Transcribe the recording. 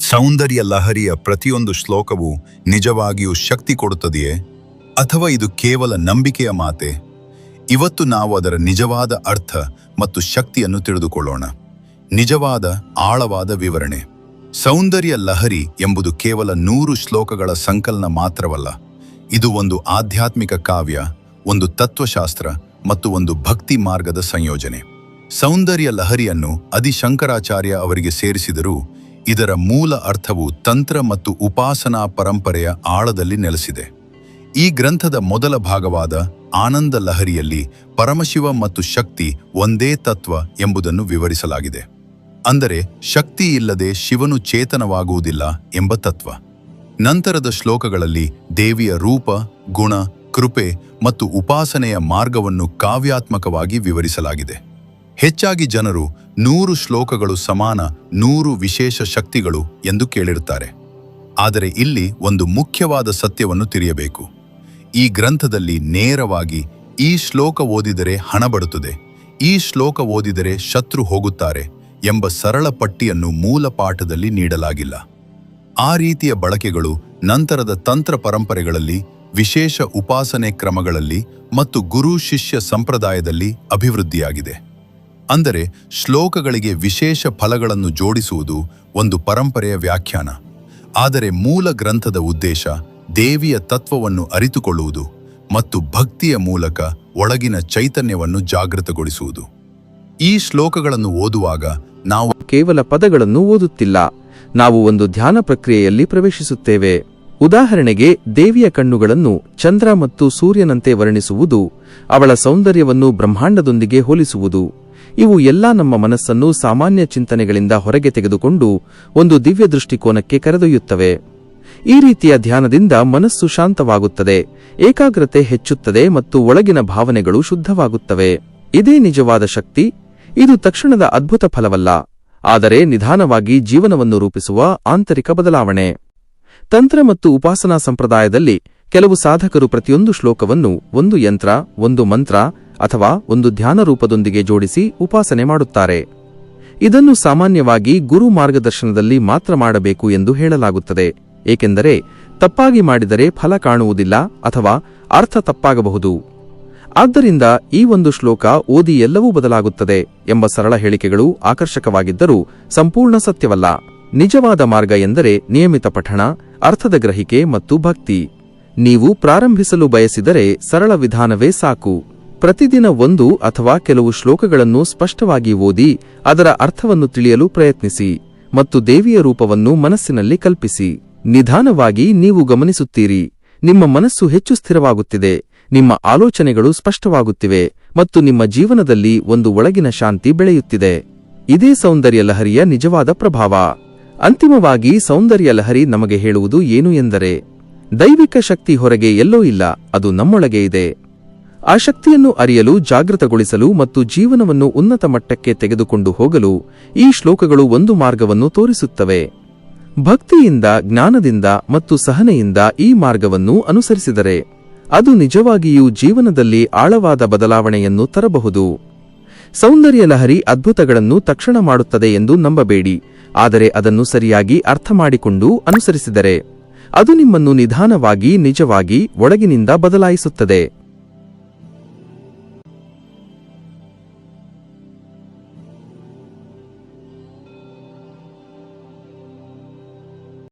ಸೌಂದರ್ಯ ಲಹರಿಯ ಪ್ರತಿಯೊಂದು ಶ್ಲೋಕವೂ ನಿಜವಾಗಿಯೂ ಶಕ್ತಿ ಕೊಡುತ್ತದೆಯೇ, ಅಥವಾ ಇದು ಕೇವಲ ನಂಬಿಕೆಯ ಮಾತೆ? ಇವತ್ತು ನಾವು ಅದರ ನಿಜವಾದ ಅರ್ಥ ಮತ್ತು ಶಕ್ತಿಯನ್ನು ತಿಳಿದುಕೊಳ್ಳೋಣ. ನಿಜವಾದ ಆಳವಾದ ವಿವರಣೆ. ಸೌಂದರ್ಯ ಲಹರಿ ಎಂಬುದು ಕೇವಲ 100 ಶ್ಲೋಕಗಳ ಸಂಕಲನ ಮಾತ್ರವಲ್ಲ. ಇದು ಒಂದು ಆಧ್ಯಾತ್ಮಿಕ ಕಾವ್ಯ, ಒಂದು ತತ್ವಶಾಸ್ತ್ರ ಮತ್ತು ಒಂದು ಭಕ್ತಿ ಮಾರ್ಗದ ಸಂಯೋಜನೆ. ಸೌಂದರ್ಯ ಲಹರಿಯನ್ನು ಆದಿಶಂಕರಾಚಾರ್ಯ ಅವರಿಗೆ ಸೇರಿಸಿದರೂ ಇದರ ಮೂಲ ಅರ್ಥವು ತಂತ್ರ ಮತ್ತು ಉಪಾಸನಾ ಪರಂಪರೆಯ ಆಳದಲ್ಲಿ ನೆಲೆಸಿದೆ. ಈ ಗ್ರಂಥದ ಮೊದಲ ಭಾಗವಾದ ಆನಂದ ಲಹರಿಯಲ್ಲಿ ಪರಮಶಿವ ಮತ್ತು ಶಕ್ತಿ ಒಂದೇ ತತ್ವ ಎಂಬುದನ್ನು ವಿವರಿಸಲಾಗಿದೆ. ಅಂದರೆ ಶಕ್ತಿ ಇಲ್ಲದೆ ಶಿವನು ಚೇತನವಾಗುವುದಿಲ್ಲ ಎಂಬ ತತ್ವ. ನಂತರದ ಶ್ಲೋಕಗಳಲ್ಲಿ ದೇವಿಯ ರೂಪ, ಗುಣ, ಕೃಪೆ ಮತ್ತು ಉಪಾಸನೆಯ ಮಾರ್ಗವನ್ನು ಕಾವ್ಯಾತ್ಮಕವಾಗಿ ವಿವರಿಸಲಾಗಿದೆ. ಹೆಚ್ಚಾಗಿ ಜನರು 100 ಶ್ಲೋಕಗಳು ಸಮಾನ 100 ವಿಶೇಷ ಶಕ್ತಿಗಳು ಎಂದು ಕೇಳಿರುತ್ತಾರೆ. ಆದರೆ ಇಲ್ಲಿ ಒಂದು ಮುಖ್ಯವಾದ ಸತ್ಯವನ್ನು ತಿಳಿಯಬೇಕು. ಈ ಗ್ರಂಥದಲ್ಲಿ ನೇರವಾಗಿ ಈ ಶ್ಲೋಕ ಓದಿದರೆ ಹಣ ಬರುತ್ತದೆ, ಈ ಶ್ಲೋಕ ಓದಿದರೆ ಶತ್ರು ಹೋಗುತ್ತಾರೆ ಎಂಬ ಸರಳ ಪಟ್ಟಿಯನ್ನು ಮೂಲ ಪಾಠದಲ್ಲಿ ನೀಡಲಾಗಿಲ್ಲ. ಆ ರೀತಿಯ ಬಳಕೆಗಳು ನಂತರದ ತಂತ್ರ ಪರಂಪರೆಗಳಲ್ಲಿ, ವಿಶೇಷ ಉಪಾಸನೆ ಕ್ರಮಗಳಲ್ಲಿ ಮತ್ತು ಗುರು ಶಿಷ್ಯ ಸಂಪ್ರದಾಯದಲ್ಲಿ ಅಭಿವೃದ್ಧಿಯಾಗಿದೆ. ಅಂದರೆ ಶ್ಲೋಕಗಳಿಗೆ ವಿಶೇಷ ಫಲಗಳನ್ನು ಜೋಡಿಸುವುದು ಒಂದು ಪರಂಪರೆಯ ವ್ಯಾಖ್ಯಾನ. ಆದರೆ ಮೂಲ ಗ್ರಂಥದ ಉದ್ದೇಶ ದೇವಿಯ ತತ್ವವನ್ನು ಅರಿತುಕೊಳ್ಳುವುದು ಮತ್ತು ಭಕ್ತಿಯ ಮೂಲಕ ಒಳಗಿನ ಚೈತನ್ಯವನ್ನು ಜಾಗೃತಗೊಳಿಸುವುದು. ಈ ಶ್ಲೋಕಗಳನ್ನು ಓದುವಾಗ ನಾವು ಕೇವಲ ಪದಗಳನ್ನು ಓದುತ್ತಿಲ್ಲ, ನಾವು ಒಂದು ಧ್ಯಾನ ಪ್ರಕ್ರಿಯೆಯಲ್ಲಿ ಪ್ರವೇಶಿಸುತ್ತೇವೆ. ಉದಾಹರಣೆಗೆ, ದೇವಿಯ ಕಣ್ಣುಗಳನ್ನು ಚಂದ್ರ ಮತ್ತು ಸೂರ್ಯನಂತೆ ವರ್ಣಿಸುವುದು, ಅವಳ ಸೌಂದರ್ಯವನ್ನು ಬ್ರಹ್ಮಾಂಡದೊಂದಿಗೆ ಹೋಲಿಸುವುದು, ಇವು ಎಲ್ಲ ನಮ್ಮ ಮನಸ್ಸನ್ನು ಸಾಮಾನ್ಯ ಚಿಂತನೆಗಳಿಂದ ಹೊರಗೆ ತೆಗೆದುಕೊಂಡು ಒಂದು ದಿವ್ಯ ದೃಷ್ಟಿಕೋನಕ್ಕೆ ಕರೆದೊಯ್ಯುತ್ತವೆ. ಈ ರೀತಿಯ ಧ್ಯಾನದಿಂದ ಮನಸ್ಸು ಶಾಂತವಾಗುತ್ತದೆ, ಏಕಾಗ್ರತೆ ಹೆಚ್ಚುತ್ತದೆ ಮತ್ತು ಒಳಗಿನ ಭಾವನೆಗಳು ಶುದ್ಧವಾಗುತ್ತವೆ. ಇದೇ ನಿಜವಾದ ಶಕ್ತಿ. ಇದು ತಕ್ಷಣದ ಅದ್ಭುತ ಫಲವಲ್ಲ, ಆದರೆ ನಿಧಾನವಾಗಿ ಜೀವನವನ್ನು ರೂಪಿಸುವ ಆಂತರಿಕ ಬದಲಾವಣೆ. ತಂತ್ರ ಮತ್ತು ಉಪಾಸನಾ ಸಂಪ್ರದಾಯದಲ್ಲಿ ಕೆಲವು ಸಾಧಕರು ಪ್ರತಿಯೊಂದು ಶ್ಲೋಕವನ್ನು ಒಂದು ಯಂತ್ರ, ಒಂದು ಮಂತ್ರ ಅಥವಾ ಒಂದು ಧ್ಯಾನ ರೂಪದೊಂದಿಗೆ ಜೋಡಿಸಿ ಉಪಾಸನೆ ಮಾಡುತ್ತಾರೆ. ಇದನ್ನು ಸಾಮಾನ್ಯವಾಗಿ ಗುರು ಮಾರ್ಗದರ್ಶನದಲ್ಲಿ ಮಾತ್ರ ಮಾಡಬೇಕು ಎಂದು ಹೇಳಲಾಗುತ್ತದೆ, ಏಕೆಂದರೆ ತಪ್ಪಾಗಿ ಮಾಡಿದರೆ ಫಲ ಕಾಣುವುದಿಲ್ಲ ಅಥವಾ ಅರ್ಥ ತಪ್ಪಾಗಬಹುದು. ಆದ್ದರಿಂದ ಈ ಒಂದು ಶ್ಲೋಕ ಓದಿ ಎಲ್ಲವೂ ಬದಲಾಗುತ್ತದೆ ಎಂಬ ಸರಳ ಹೇಳಿಕೆಗಳು ಆಕರ್ಷಕವಾಗಿದ್ದರೂ ಸಂಪೂರ್ಣ ಸತ್ಯವಲ್ಲ. ನಿಜವಾದ ಮಾರ್ಗ ಎಂದರೆ ನಿಯಮಿತ ಪಠಣ, ಅರ್ಥದ ಗ್ರಹಿಕೆ ಮತ್ತು ಭಕ್ತಿ. ನೀವು ಪ್ರಾರಂಭಿಸಲು ಬಯಸಿದರೆ ಸರಳ ವಿಧಾನವೇ ಸಾಕು. ಪ್ರತಿದಿನ ಒಂದು ಅಥವಾ ಕೆಲವು ಶ್ಲೋಕಗಳನ್ನು ಸ್ಪಷ್ಟವಾಗಿ ಓದಿ ಅದರ ಅರ್ಥವನ್ನು ತಿಳಿಯಲು ಪ್ರಯತ್ನಿಸಿ ಮತ್ತು ದೇವಿಯ ರೂಪವನ್ನು ಮನಸ್ಸಿನಲ್ಲಿ ಕಲ್ಪಿಸಿ. ನಿಧಾನವಾಗಿ ನೀವು ಗಮನಿಸುತ್ತೀರಿ, ನಿಮ್ಮ ಮನಸ್ಸು ಹೆಚ್ಚು ಸ್ಥಿರವಾಗುತ್ತಿದೆ, ನಿಮ್ಮ ಆಲೋಚನೆಗಳು ಸ್ಪಷ್ಟವಾಗುತ್ತಿವೆ ಮತ್ತು ನಿಮ್ಮ ಜೀವನದಲ್ಲಿ ಒಂದು ಒಳಗಿನ ಶಾಂತಿ ಬೆಳೆಯುತ್ತಿದೆ. ಇದೇ ಸೌಂದರ್ಯ ಲಹರಿಯ ನಿಜವಾದ ಪ್ರಭಾವ. ಅಂತಿಮವಾಗಿ ಸೌಂದರ್ಯ ಲಹರಿ ನಮಗೆ ಹೇಳುವುದು ಏನು ಎಂದರೆ, ದೈವಿಕ ಶಕ್ತಿ ಹೊರಗೆ ಎಲ್ಲೋ ಇಲ್ಲ, ಅದು ನಮ್ಮೊಳಗೆ ಇದೆ. ಆ ಶಕ್ತಿಯನ್ನು ಅರಿಯಲು, ಜಾಗೃತಗೊಳಿಸಲು ಮತ್ತು ಜೀವನವನ್ನು ಉನ್ನತ ಮಟ್ಟಕ್ಕೆ ತೆಗೆದುಕೊಂಡು ಹೋಗಲು ಈ ಶ್ಲೋಕಗಳು ಒಂದು ಮಾರ್ಗವನ್ನು ತೋರಿಸುತ್ತವೆ. ಭಕ್ತಿಯಿಂದ, ಜ್ಞಾನದಿಂದ ಮತ್ತು ಸಹನೆಯಿಂದ ಈ ಮಾರ್ಗವನ್ನು ಅನುಸರಿಸಿದರೆ ಅದು ನಿಜವಾಗಿಯೂ ಜೀವನದಲ್ಲಿ ಆಳವಾದ ಬದಲಾವಣೆಯನ್ನು ತರಬಹುದು. ಸೌಂದರ್ಯ ಲಹರಿ ಅದ್ಭುತಗಳನ್ನು ತಕ್ಷಣ ಮಾಡುತ್ತದೆ ಎಂದು ನಂಬಬೇಡಿ, ಆದರೆ ಅದನ್ನು ಸರಿಯಾಗಿ ಅರ್ಥ ಮಾಡಿಕೊಂಡು ಅನುಸರಿಸಿದರೆ ಅದು ನಿಮ್ಮನ್ನು ನಿಧಾನವಾಗಿ ನಿಜವಾಗಿ ಒಳಗಿನಿಂದ ಬದಲಾಯಿಸುತ್ತದೆ.